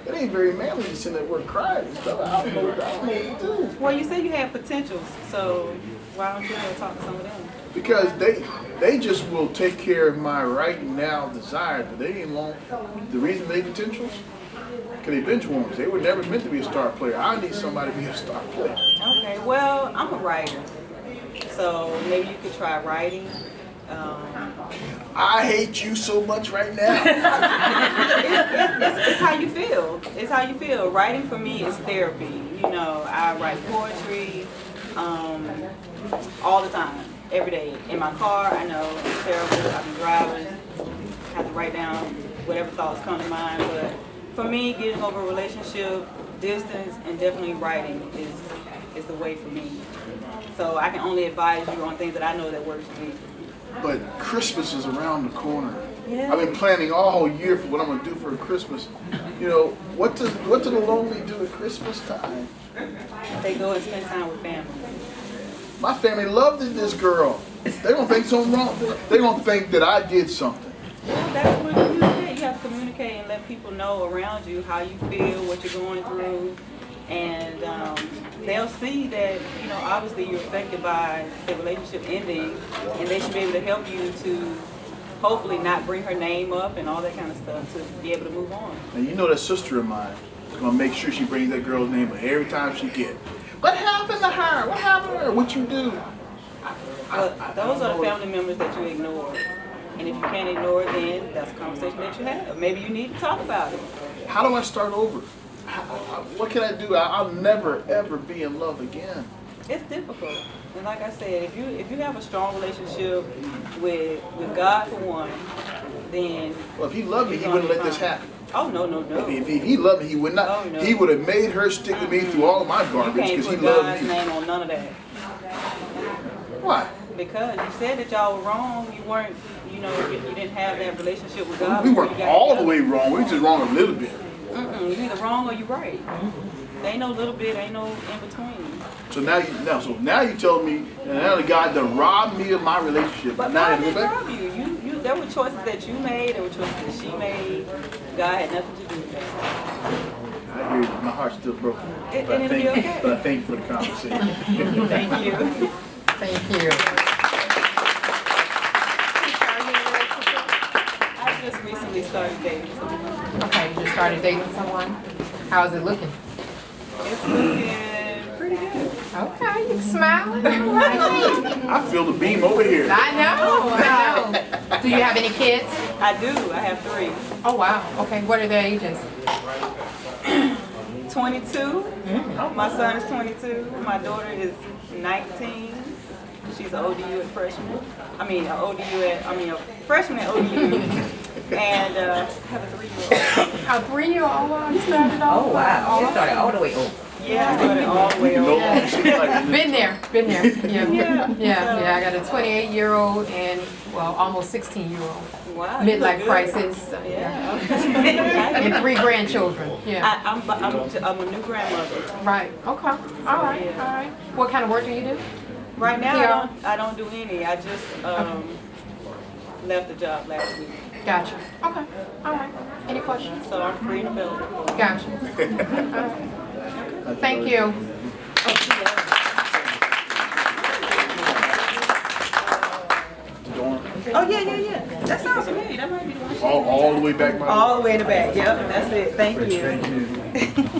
it ain't very manly to sit there and crying and stuff. I don't know what to do. Well, you said you had potentials, so why don't you go talk to some of them? Because they just will take care of my right now desire, but they ain't long. The reason they potentials? Because they bench warmers. They were never meant to be a star player. I need somebody to be a star player. Okay, well, I'm a writer, so maybe you could try writing. I hate you so much right now. It's how you feel. It's how you feel. Writing for me is therapy. You know, I write poetry all the time, every day. In my car, I know it's terrible. I've been driving, have to write down whatever thoughts come to mind. But for me, getting over a relationship, distance, and definitely writing is the way for me. So I can only advise you on things that I know that works for me. But Christmas is around the corner. Yeah. I've been planning all year for what I'm gonna do for Christmas. You know, what do the lonely do at Christmas time? They go and spend time with family. My family loved this girl. They gonna think something wrong. They gonna think that I did something. Well, that's what you did. You have to communicate and let people know around you how you feel, what you're going through, and they'll see that, you know, obviously you're affected by the relationship ending, and they should be able to help you to hopefully not bring her name up and all that kind of stuff to be able to move on. And you know that sister of mine is gonna make sure she brings that girl's name up every time she get. What happened to her? What happened to her? What you do? But those are the family members that you ignore. And if you can't ignore it, then that's a conversation that you have. Maybe you need to talk about it. How do I start over? What can I do? I'll never ever be in love again. It's difficult. And like I said, if you have a strong relationship with God for one, then Well, if he loved me, he wouldn't let this happen. Oh no. If he loved me, he would not. Oh, no. He would have made her stick with me through all of my You garbage can't because he put loved God's me. name on none of that. Why? Because you said that y'all were wrong. You weren't, you didn't have that relationship with God. We before weren't you got all the together. way wrong. We were just wrong a little bit. You're either wrong or you're right. There ain't no little bit, ain't no in between. So now you tell me, and now the God done robbed me of my relationship. But now God I didn't go back. rob you. There were choices that you made, there were choices that she made. God had nothing to do with that. I hear you. My heart's still broken. It- But I it'll be thank, okay. but I thank you for the conversation. Thank you. Thank you. I just recently started dating someone. Okay, you just started dating someone. How's it looking? It's looking pretty good. Okay, you smiling. All right. I feel the beam over here. I know. Do you have any kids? I do. I have 3. Oh, wow. Okay, what are their ages? 22. My son is 22. My daughter is 19. She's an ODU at freshman. I mean, a freshman at ODU. And I have a 3-year-old. A 3-year-old. You started off. Oh, wow. You started all the way over. Yeah, I started all the way No over. longer seem like Been there. Yeah. Yeah, I got a 28-year-old and, well, almost 16-year-old. Wow. you look Midlife good. crisis. Yeah. And 3 grandchildren. Yeah. I'm a new grandmother. Right. Okay. All right. All right. What kind of work do you do? Right now, Yeah. I don't do any. I just left the job last week, Gotcha. Okay. All right. Any questions? so I'm free to build. Gotcha. All right. Thank you. Oh yeah. That sounds familiar. That might be the one. all the way back. All the way in the back. Yep, that's it. Thank you. Thank you.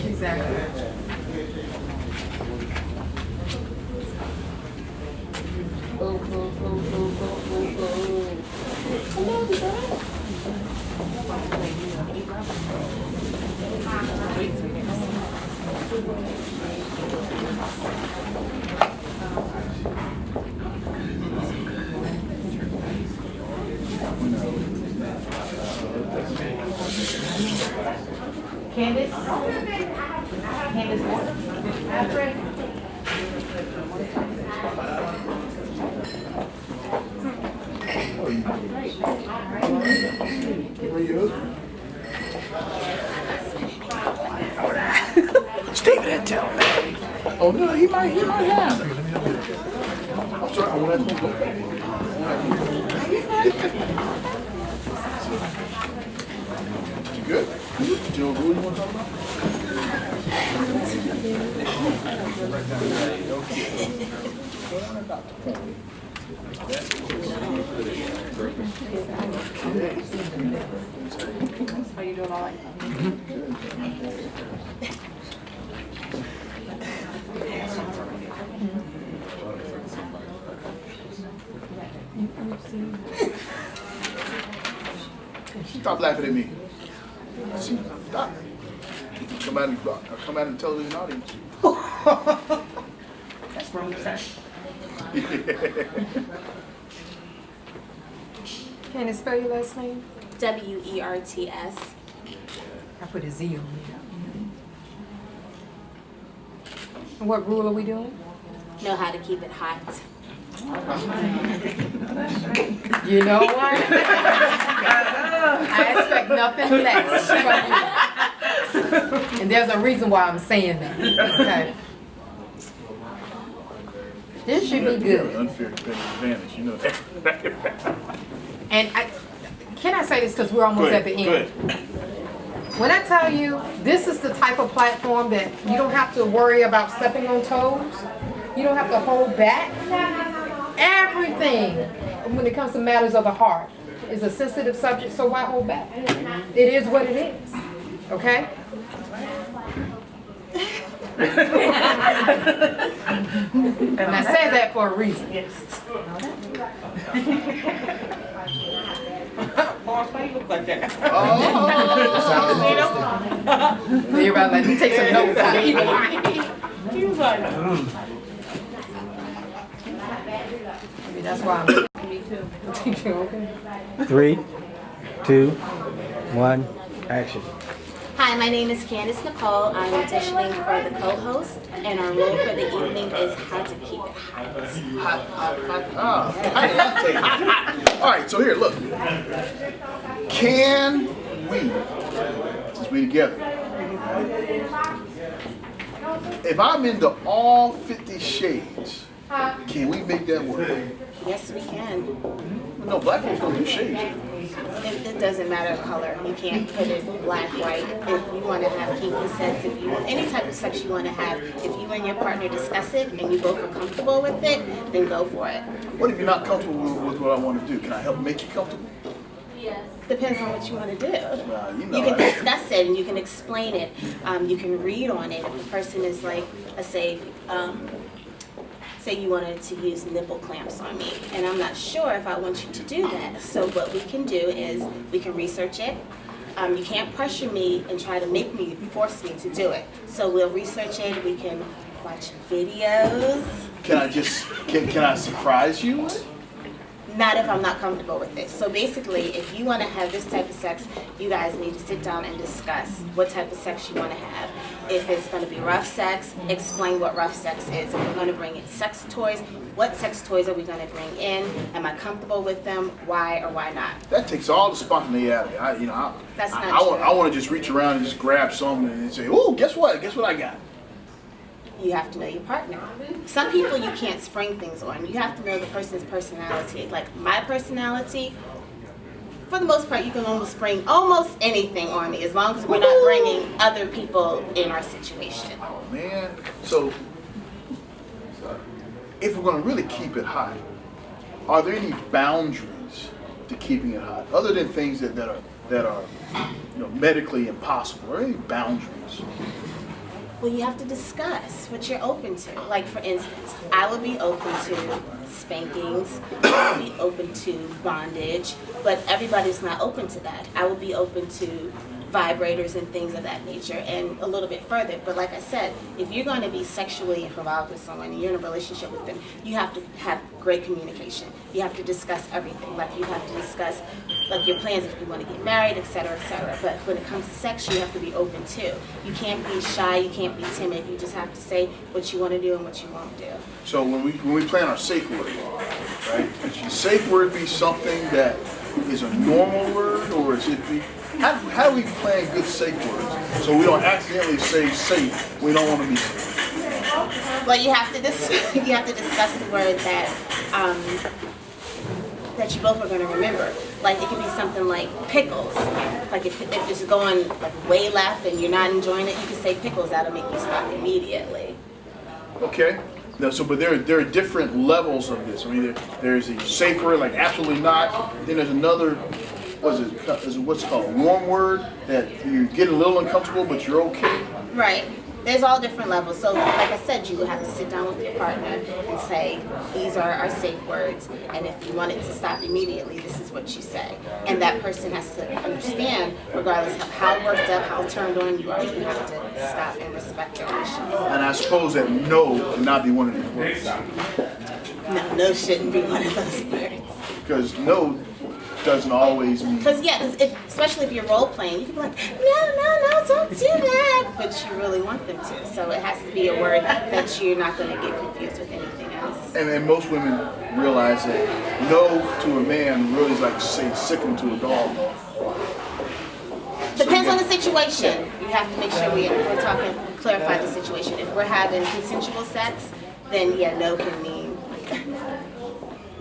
Exactly. Candace? Candace Water? Stay there, tell me. Oh no, he might have it. I'm sorry, I'm gonna go. You good? Do you know who you want to talk about? Are you doing all right? Stop laughing at me. See, stop. Come out in the television audience. That's wrong, sir. Can you spell your last name? WERTS. I put a Z on it. And what rule are we doing? Know how to keep it hot. You know what? I expect nothing less from you. And there's a reason why I'm saying that. Okay. This should be good. Unfair competitive advantage, you know that. And can I say this because we're almost at the end? Good. When I tell you this is the type of platform that you don't have to worry about stepping on toes, you don't have to hold back. Everything when it comes to matters of the heart is a sensitive subject, so why hold back? It is what it is. Okay? And I said that for a reason. Boss, why you look like that? Everybody let me take some notes out. He was like, I mean, that's why I'm me too. Okay. 3, 2, 1, action. Hi, my name is Candice Nicole. I'm auditioning for the co-host, and our role for the evening is how to keep it hot. All right, so here, look. Can we, since we together, if I'm into all 50 shades, can we make that work? Yes, we can. No, black folks don't do shades. It doesn't matter color. You can't put it black, white. If you want to have kinky sex, if you any type of sex you want to have, if you and your partner discuss it and you both are comfortable with it, then go for it. What if you're not comfortable with what I want to do? Can I help make you comfortable? Depends on what you want to do. You know, You can discuss it and you can explain it. You can read on it. If the person is like, say you wanted to use nipple clamps on me, and I'm not sure if I want you to do that. So what we can do is we can research it. You can't pressure me and try to force me to do it. So we'll research it. We can watch videos. can I surprise you? Not if I'm not comfortable with it. So basically, if you want to have this type of sex, you guys need to sit down and discuss what type of sex you want to have. If it's going to be rough sex, explain what rough sex is. If we're going to bring in sex toys, what sex toys are we going to bring in? Am I comfortable with them? Why or why not? That takes all the spontaneity. That's not I true. want to just reach around and just grab something and say, "Oh, guess what? Guess what I got?" You have to know your partner. Some people you can't spring things on. You have to know the person's personality. Like my personality, for the most part, you can almost spring almost anything on me as long as we're not bringing other people in our situation. Oh man! So if we're going to really keep it hot, are there any boundaries to keeping it hot, other than things that are medically impossible? Are there any boundaries? Well, you have to discuss what you're open to. Like, for instance, I would be open to spankings, I would be open to bondage, but everybody's not open to that. I would be open to vibrators and things of that nature, and a little bit further. But like I said, if you're going to be sexually involved with someone and you're in a relationship with them, you have to have great communication. You have to discuss everything. Like, you have to discuss like your plans if you want to get married, etc., etc. But when it comes to sex, you have to be open too. You can't be shy, you can't be timid. You just have to say what you want to do and what you won't do. So when we plan our safe word, right? Should safe word be something that is a normal word, or is it be how do we plan good safe words so we don't accidentally say safe? We don't want to be safe. Well, you have to discuss the word that that you both are going to remember. Like, it could be something like pickles. Like if it's going like way left and you're not enjoying it, you can say pickles. That'll make you stop immediately. Okay. No, but there are different levels of this. I mean, there's a safe word like absolutely not. Then there's another. What's called a warm word that you get a little uncomfortable, but you're okay. Right. There's all different levels. So like I said, you would have to sit down with your partner and say, these are our safe words. And if you want it to stop immediately, this is what you say. And that person has to understand, regardless of how worked up, how turned on you are, you have to stop and respect their wishes. And I suppose that no cannot be one of these words. No shouldn't be one of those words. Because no doesn't always mean. Because especially if you're role playing, you can be like, no, don't do that, but you really want them to. So it has to be a word that you're not going to get confused with anything else. And most women realize that no to a man really is like saying sick him to a dog. Depends on the situation. You have to make sure we're talking, clarify the situation. If we're having consensual sex, then no can mean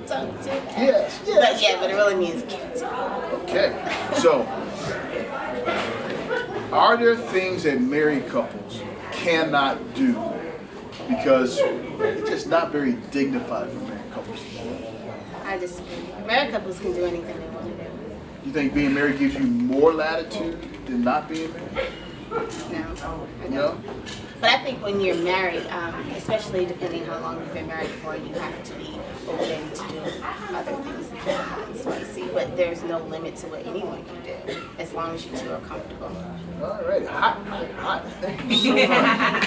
don't do that. Yes. But but it really means give it to me. Okay. So, are there things that married couples cannot do because it's just not very dignified for married couples? I disagree. Married couples can do anything they want to do. You think being married gives you more latitude than not being married? No, I don't. No? But I think when you're married, especially depending how long you've been married for, you have to be open to do other things that are hot and spicy. But there's no limit to what anyone can do, as long as you two are comfortable. All right, hot. Thank you so much.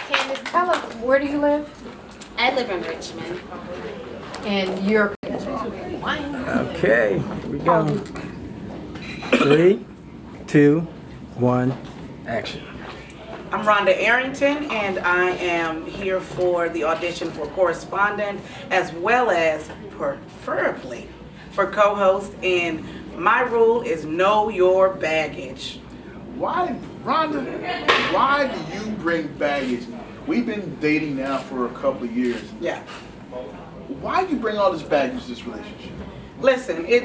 Candace, tell us, where do you live? I live in Richmond. And you're Okay, here we go. 3, 2, 1, action. I'm Rhonda Arrington, and I am here for the audition for correspondent, as well as preferably for co-host. And my rule is know your baggage. Why, Rhonda, why do you bring baggage? We've been dating now for a couple of years. Yeah. Why do you bring all this baggage to this relationship? Listen, it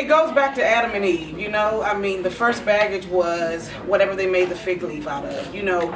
goes back to Adam and Eve, you know? I mean, the first baggage was whatever they made the fig leaf out of, you know?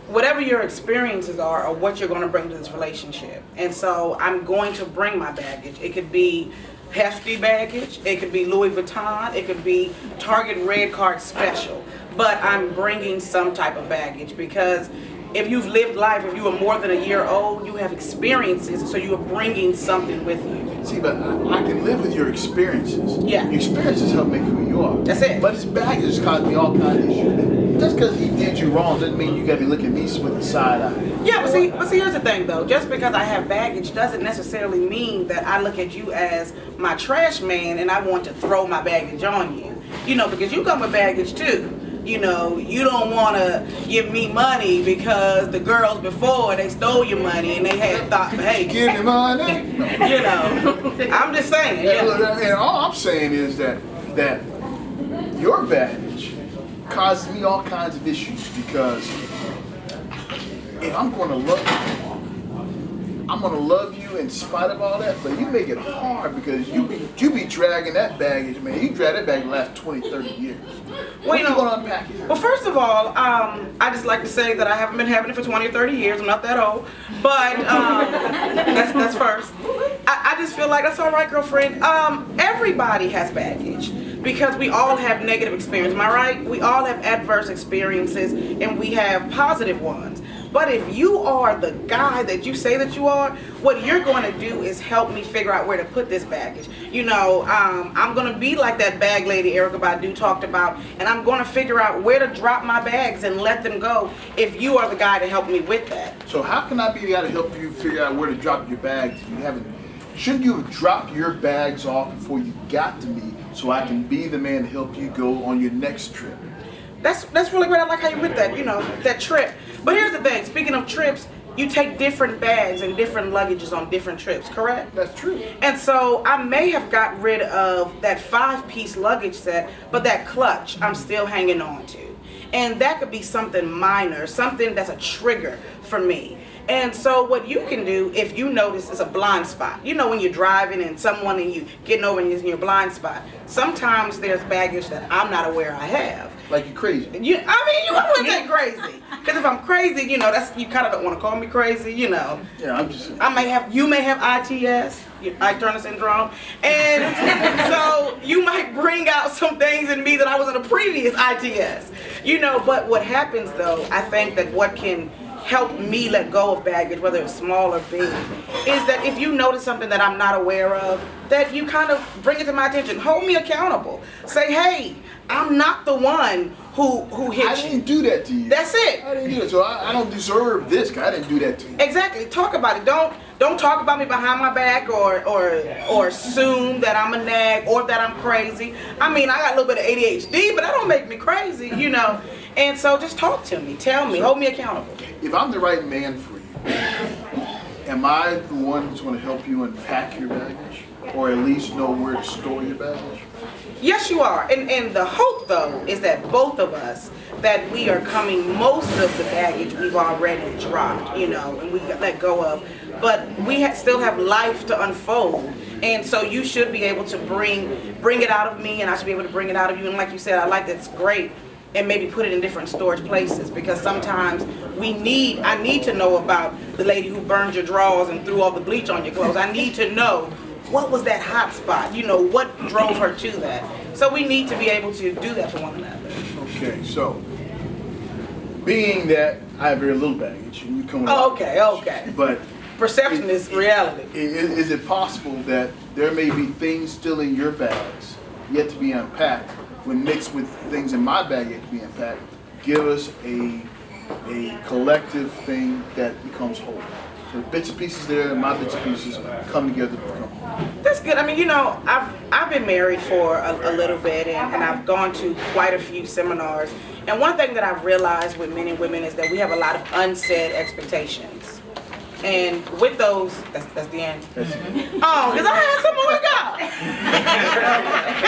Whatever your experiences are or what you're going to bring to this relationship. And so I'm going to bring my baggage. It could be hefty baggage, it could be Louis Vuitton, it could be Target Red Card Special. But I'm bringing some type of baggage because if you've lived life, if you are more than a year old, you have experiences, so you are bringing something with you. See, but I can live with your experiences. Yeah. Your experiences help make who you are. That's it. But his baggage has caused me all kinds of issues. Just because he did you wrong doesn't mean you got to be looking at me with a side eye. Yeah, but see, here's the thing though. Just because I have baggage doesn't necessarily mean that I look at you as my trash man and I want to throw my baggage on you. You know, because you come with baggage too. You know, you don't want to give me money because the girls before, they stole your money and they had thought, hey, give me money. You know, I'm just saying. And all I'm saying is that your baggage causes me all kinds of issues because if I'm going to love you, I'm going to love you in spite of all that, but you make it hard because you be dragging that baggage, man. You drag that baggage the last 20, 30 years. When are you going to unpack it? Well, first of all, I just like to say that I haven't been having it for 20 or 30 years. I'm not that old. But that's first. I just feel like that's all right, girlfriend. Everybody has baggage because we all have negative experiences. Am I right? We all have adverse experiences and we have positive ones. But if you are the guy that you say that you are, what you're going to do is help me figure out where to put this baggage. You know, I'm going to be like that bag lady Erykah Badu talked about, and I'm going to figure out where to drop my bags and let them go if you are the guy to help me with that. So how can I be the guy to help you figure out where to drop your bags? Shouldn't you have dropped your bags off before you got to me so I can be the man to help you go on your next trip? That's really great. I like how you with that, you know, that trip. But here's the thing, speaking of trips, you take different bags and different luggages on different trips, correct? That's true. And so I may have got rid of that 5-piece luggage set, but that clutch I'm still hanging on to. And that could be something minor, something that's a trigger for me. And so what you can do, if you notice is a blind spot. You know when you're driving and someone and you getting over and you're in your blind spot. Sometimes there's baggage that I'm not aware I have. Like you're crazy. You wouldn't say crazy. Because if I'm crazy, you know, you kind of don't want to call me crazy, you know. Yeah, you may have ITS, Ike Turner syndrome, and so you might bring out some things in me that I was in a previous ITS, you know. But what happens though, I think that what can help me let go of baggage, whether it's small or big, is that if you notice something that I'm not aware of, that you kind of bring it to my attention. Hold me accountable. Say, hey, I'm not the one who hit you. I didn't do that to you. That's it. I didn't do that, so I don't deserve this. I didn't do that to you. Exactly. Talk about it. Don't talk about me behind my back or assume that I'm a nag or that I'm crazy. I mean, I got a little bit of ADHD, but that don't make me crazy, you know. And so just talk to me. Tell me. Hold me accountable. If I'm the right man for you, am I the one who's going to help you unpack your baggage? Or at least know where to store your baggage? Yes, you are. And the hope, though, is that both of us, that we are coming, most of the baggage we've already dropped, you know, and we let go of. But we still have life to unfold. And so you should be able to bring it out of me, and I should be able to bring it out of you. And like you said, I like that's great. And maybe put it in different storage places, because sometimes I need to know about the lady who burned your drawers and threw all the bleach on your clothes. I need to know what was that hot spot, you know, what drove her to that. So we need to be able to do that for one another. Okay, so being that I have very little baggage and you come with okay. But perception is reality. Is it possible that there may be things still in your bags yet to be unpacked, when mixed with things in my bag yet to be unpacked, give us a collective thing that becomes whole? So bits and pieces there, and my bits and pieces come together to become home. That's good. I mean, you know, I've been married for a little bit, and I've gone to quite a few seminars. And one thing that I've realized with men and women is that we have a lot of unsaid expectations. And with those, that's the end. Oh, because I had some more to go.